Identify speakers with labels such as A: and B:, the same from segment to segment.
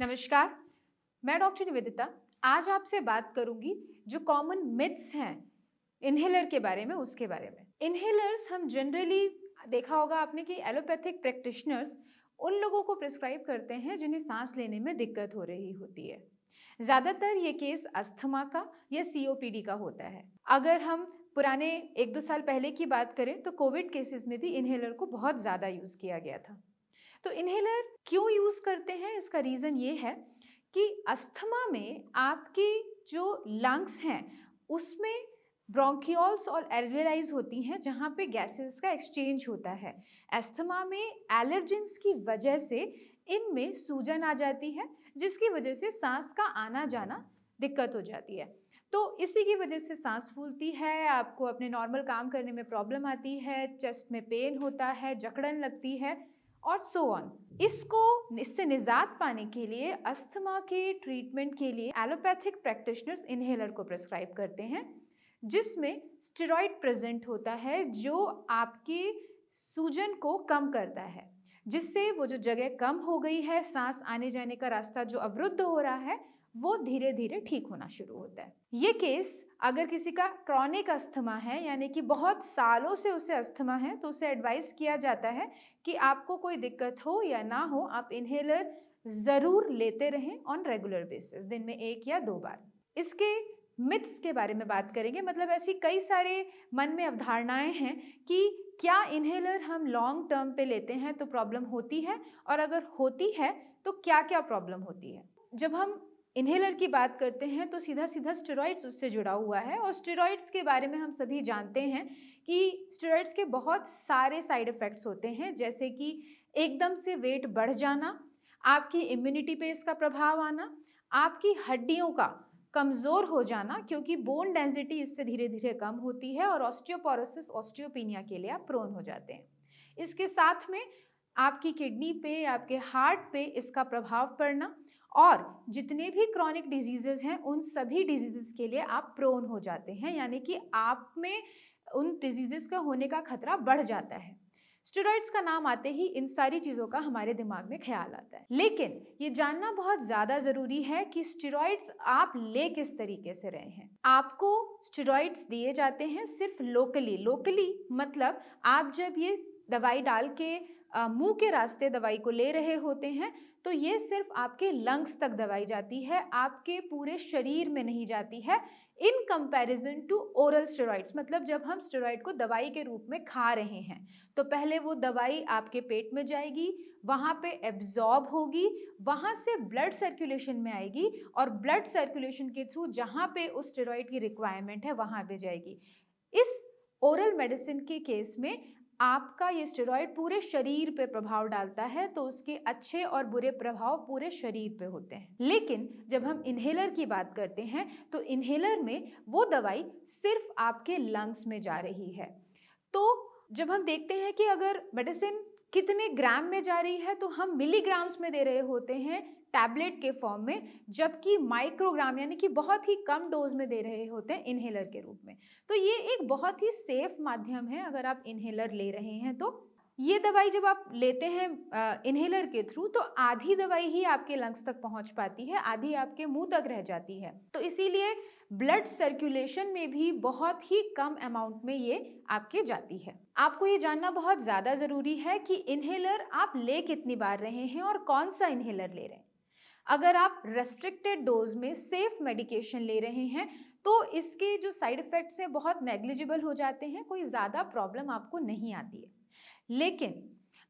A: नमस्कार, मैं डॉक्टर निवेदिता। आज आपसे बात करूंगी जो कॉमन मिथ्स हैं इन्हेलर के बारे में, उसके बारे में। इन्हेलर्स हम जनरली देखा होगा आपने कि एलोपैथिक प्रैक्टिशनर्स उन लोगों को प्रिस्क्राइब करते हैं जिन्हें सांस लेने में दिक्कत हो रही होती है। ज्यादातर ये केस अस्थमा का या सीओपीडी का होता है। अगर हम पुराने 1-2 साल पहले की बात करें तो कोविड केसेस में भी इन्हेलर को बहुत ज्यादा यूज किया गया था। तो इन्हेलर क्यों यूज करते हैं, इसका रीजन ये है कि अस्थमा में आपकी जो लंग्स हैं उसमें ब्रोंकियोल्स और एल्वेलाइज होती हैं जहां पे गैसेस का एक्सचेंज होता है। अस्थमा में एलर्जेंस की वजह से इनमें सूजन आ जाती है, जिसकी वजह से सांस का आना जाना दिक्कत हो जाती है। तो इसी की वजह से सांस फूलती है, आपको अपने नॉर्मल काम करने में प्रॉब्लम आती है, चेस्ट में पेन होता है, जकड़न लगती है और सो ऑन। इससे निजात पाने के लिए अस्थमा के ट्रीटमेंट के लिए एलोपैथिक प्रैक्टिशनर्स इन्हेलर को प्रिस्क्राइब करते हैं, जिसमें स्टेरॉइड प्रेजेंट होता है जो आपके सूजन को कम करता है, जिससे वो जो जगह कम हो गई है, सांस आने जाने का रास्ता जो अवरुद्ध हो रहा है, वो धीरे धीरे ठीक होना शुरू होता है। ये केस अगर किसी का क्रॉनिक अस्थमा है, यानी कि बहुत सालों से उसे अस्थमा है, तो उसे एडवाइस किया जाता है कि आपको कोई दिक्कत हो या ना हो, आप इन्हेलर जरूर लेते रहें ऑन रेगुलर बेसिस, दिन में 1 या 2 बार। इसके मिथ्स के बारे में बात करेंगे, मतलब ऐसी कई सारे मन में अवधारणाएं हैं कि क्या इन्हेलर हम लॉन्ग टर्म पे लेते हैं तो प्रॉब्लम होती है, और अगर होती है तो क्या क्या प्रॉब्लम होती है। जब हम इन्हेलर की बात करते हैं तो सीधा सीधा स्टेरॉइड्स उससे जुड़ा हुआ है, और स्टेरॉइड्स के बारे में हम सभी जानते हैं कि स्टेरॉइड्स के बहुत सारे साइड इफेक्ट्स होते हैं, जैसे कि एकदम से वेट बढ़ जाना, आपकी इम्यूनिटी पे इसका प्रभाव आना, आपकी हड्डियों का कमजोर हो जाना, क्योंकि बोन डेंसिटी इससे धीरे धीरे कम होती है, और ऑस्टियोपोरोसिस ऑस्टियोपिनिया के लिए आप प्रोन हो जाते हैं। इसके साथ में आपकी किडनी पे, आपके हार्ट पे इसका प्रभाव पड़ना, और जितने भी क्रॉनिक डिजीजेस हैं उन सभी डिजीजेस के लिए आप प्रोन हो जाते हैं, यानी कि आप में उन डिजीजेस का होने का खतरा बढ़ जाता है। स्टेरॉइड्स का नाम आते ही इन सारी चीजों का हमारे दिमाग में ख्याल आता है, लेकिन ये जानना बहुत ज्यादा जरूरी है कि स्टेरॉइड्स आप ले किस तरीके से रहे हैं। आपको स्टेरॉइड्स दिए जाते हैं सिर्फ लोकली। लोकली मतलब आप जब ये दवाई डाल के मुंह के रास्ते दवाई को ले रहे होते हैं, तो ये सिर्फ आपके लंग्स तक दवाई जाती है, आपके पूरे शरीर में नहीं जाती है, in comparison to oral steroids. मतलब जब हम स्टेरॉइड को दवाई के रूप में खा रहे हैं तो पहले वो दवाई आपके पेट में जाएगी, वहां पे एब्जॉर्ब होगी, वहां से ब्लड सर्कुलेशन में आएगी, और ब्लड सर्कुलेशन के थ्रू जहां पे उस स्टेरॉइड की रिक्वायरमेंट है वहां पे जाएगी। इस ओरल मेडिसिन के केस में आपका ये स्टेरॉइड पूरे शरीर पे प्रभाव डालता है, तो उसके अच्छे और बुरे प्रभाव पूरे शरीर पे होते हैं। लेकिन जब हम इन्हेलर की बात करते हैं तो इन्हेलर में वो दवाई सिर्फ आपके लंग्स में जा रही है। तो जब हम देखते हैं कि अगर मेडिसिन कितने ग्राम में जा रही है, तो हम मिलीग्राम्स में दे रहे होते हैं टैबलेट के फॉर्म में, जबकि माइक्रोग्राम यानी कि बहुत ही कम डोज में दे रहे होते हैं इन्हेलर के रूप में। तो ये एक बहुत ही सेफ माध्यम है अगर आप इन्हेलर ले रहे हैं तो। ये दवाई जब आप लेते हैं इन्हेलर के थ्रू, तो आधी दवाई ही आपके लंग्स तक पहुंच पाती है, आधी आपके मुंह तक रह जाती है। तो इसीलिए ब्लड सर्कुलेशन में भी बहुत ही कम अमाउंट में ये आपके जाती है। आपको ये जानना बहुत ज्यादा जरूरी है कि इन्हेलर आप ले कितनी बार रहे हैं और कौन सा इन्हेलर ले रहे हैं। अगर आप रेस्ट्रिक्टेड डोज में सेफ मेडिकेशन ले रहे हैं तो इसके जो साइड इफेक्ट्स हैं बहुत नेग्लिजिबल हो जाते हैं, कोई ज्यादा प्रॉब्लम आपको नहीं आती है। लेकिन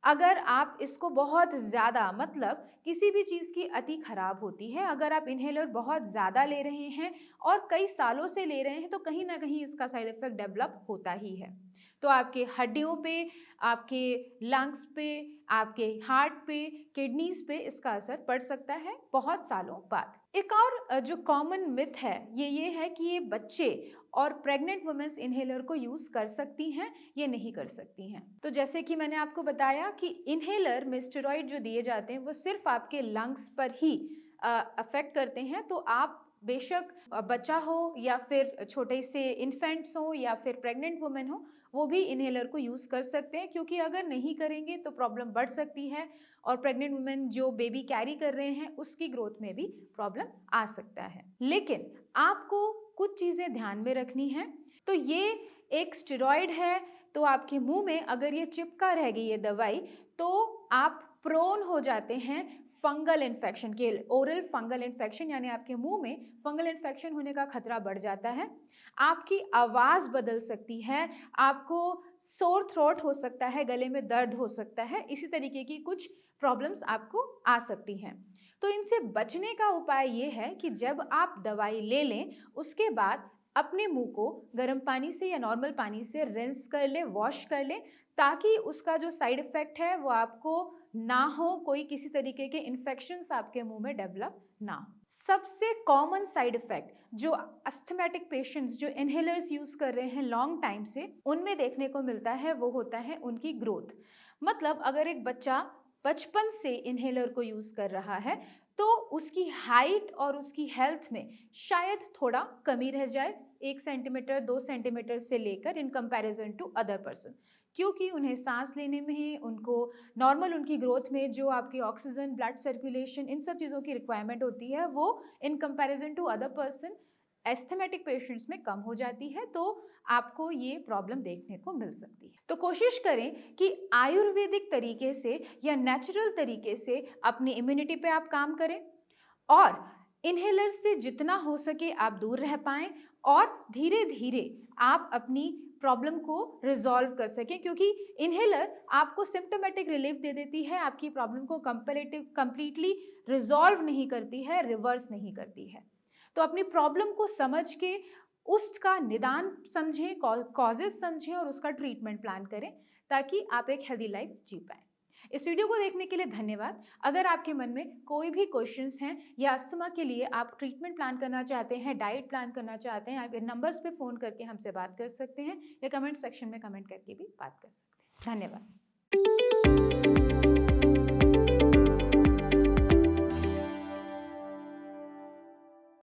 A: अगर आप इसको बहुत ज्यादा, मतलब किसी भी चीज की अति खराब होती है, अगर आप इन्हेलर बहुत ज्यादा ले रहे हैं और कई सालों से ले रहे हैं, तो कहीं ना कहीं इसका साइड इफेक्ट डेवलप होता ही है। तो आपके हड्डियों पे, आपके लंग्स पे, आपके हार्ट पे, किडनीज पे इसका असर पड़ सकता है बहुत सालों बाद। एक और जो कॉमन मिथ है ये है कि ये बच्चे और प्रेग्नेंट वुमेन्स इन्हेलर को यूज कर सकती हैं, ये नहीं कर सकती हैं। तो जैसे कि मैंने आपको बताया कि इन्हेलर में स्टेरॉइड जो दिए जाते हैं वो सिर्फ आपके लंग्स पर ही अफेक्ट करते हैं, तो आप बेशक बच्चा हो या फिर छोटे से इन्फेंट्स हो या फिर प्रेग्नेंट वुमेन हो, वो भी इन्हेलर को यूज़ कर सकते हैं, क्योंकि अगर नहीं करेंगे तो प्रॉब्लम बढ़ सकती है और प्रेग्नेंट वुमेन जो बेबी कैरी कर रहे हैं उसकी ग्रोथ में भी प्रॉब्लम आ सकता है। लेकिन आपको कुछ चीज़ें ध्यान में रखनी है। तो ये एक स्टेरॉइड है, तो आपके मुंह में अगर ये चिपका रह गई ये दवाई तो आप प्रोन हो जाते हैं फंगल इन्फेक्शन के। ओरल फंगल इन्फेक्शन यानी आपके मुंह में फंगल इन्फेक्शन होने का खतरा बढ़ जाता है। आपकी आवाज बदल सकती है, आपको सोर थ्रोट हो सकता है, गले में दर्द हो सकता है, इसी तरीके की कुछ प्रॉब्लम्स आपको आ सकती हैं। तो इनसे बचने का उपाय ये है कि जब आप दवाई ले लें उसके बाद अपने मुंह को गर्म पानी से या नॉर्मल पानी से रिंस कर ले, वॉश कर ले, ताकि उसका जो साइड इफेक्ट है वो आपको ना हो, कोई किसी तरीके के इन्फेक्शंस आपके मुंह में डेवलप ना हो। सबसे कॉमन साइड इफेक्ट जो अस्थमेटिक पेशेंट्स जो इनहेलर्स यूज कर रहे हैं लॉन्ग टाइम से, उनमें देखने को मिलता है वो होता है उनकी ग्रोथ। मतलब अगर एक बच्चा बचपन से इनहेलर को यूज कर रहा है तो उसकी हाइट और उसकी हेल्थ में शायद थोड़ा कमी रह जाए, 1 सेंटीमीटर 2 सेंटीमीटर से लेकर in comparison to other person, क्योंकि उन्हें सांस लेने में, उनको नॉर्मल उनकी ग्रोथ में जो आपकी ऑक्सीजन, ब्लड सर्कुलेशन, इन सब चीज़ों की रिक्वायरमेंट होती है वो in comparison to other person asthmatic patients में कम हो जाती है। तो आपको ये प्रॉब्लम देखने को मिल सकती है। तो कोशिश करें कि आयुर्वेदिक तरीके से या नेचुरल तरीके से अपनी इम्यूनिटी पे आप काम करें और इनहेलर से जितना हो सके आप दूर रह पाएं और धीरे धीरे आप अपनी प्रॉब्लम को रिजॉल्व कर सकें, क्योंकि इनहेलर आपको सिम्टोमेटिक रिलीफ दे देती है, आपकी प्रॉब्लम को कंप्लीटली रिजॉल्व नहीं करती है, रिवर्स नहीं करती है। तो अपनी प्रॉब्लम को समझ के उसका निदान समझें, कॉजेस समझें और उसका ट्रीटमेंट प्लान करें ताकि आप एक हेल्दी लाइफ जी पाएं। इस वीडियो को देखने के लिए धन्यवाद। अगर आपके मन में कोई भी क्वेश्चंस हैं या अस्थमा के लिए आप ट्रीटमेंट प्लान करना चाहते हैं, डाइट प्लान करना चाहते हैं, आप इन नंबर्स पे फ़ोन करके हमसे बात कर सकते हैं या कमेंट सेक्शन में कमेंट करके भी बात कर सकते हैं। धन्यवाद।